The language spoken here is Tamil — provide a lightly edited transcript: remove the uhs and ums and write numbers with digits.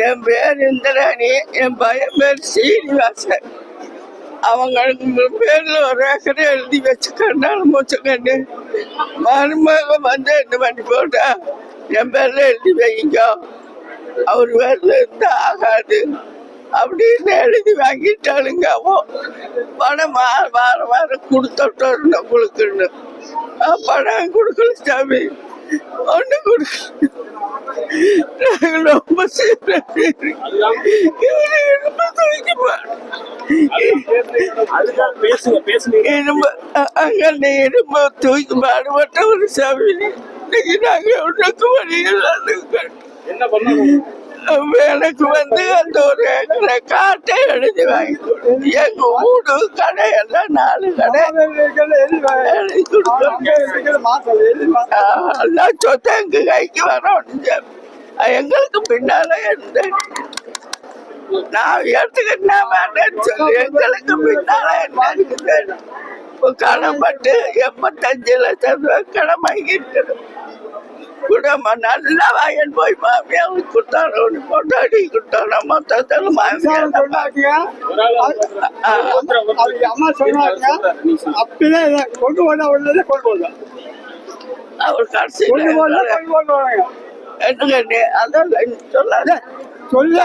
என் பேர் இந்திராணி, என் பையன் பேர் சீனிவாசன். அவங்களுக்கு பேர்ல ஒரு ஏக்கரை எழுதி வச்சுக்கண்டாலும் மூச்சுக்கண்டு மருமக வந்து என்ன பண்ணி போட்டா என் பேர்ல எழுதி வைங்க, அவர் பேர்ல இருந்தா ஆகாது அப்படின்னு எழுதி வாங்கிட்டாளுங்க. பணம் வாரம் வாரம் கொடுத்துட்டோம் உங்களுக்குன்னு. பணம் கொடுக்கல சாமி, ஒண்ணு கொடுக்கல. ரொம்ப இரும்பு தூக்கி பாடுபட்ட ஒரு சாமி. இன்னைக்கு நாங்க உனக்கு எனக்கு வந்து அந்த ஒரு ஏக்கரை காட்டை எழுதி வாங்கி கொடுத்து எங்க வீடு கடை எல்லாம் 4 கடை எழுதி கொடுத்தோம். எல்லாம் சொத்தை எங்க கைக்கு வரணும். எங்களுக்கு பின்னால இருந்து நான் எடுத்துக்கிட்டு வேண்டான்னு சொல்லி எங்களுக்கு பின்னால என்ன கடன்பட்டு 85 லட்சம் ரூபாய் கடன் வாங்கிட்டு குடும்ப நல்லா வாங்கி போய் மாமியாவுக்கு கொடுத்தாரு, பொண்டாடி கொடுத்தாரு. மொத்தத்தில் மாமியார் அம்மா சொன்னாங்க அப்படியே கொண்டு போனா உள்ளதே கொண்டு போதும். அவர் கடைசி என்ன அதான் சொல்லாத சொல்ல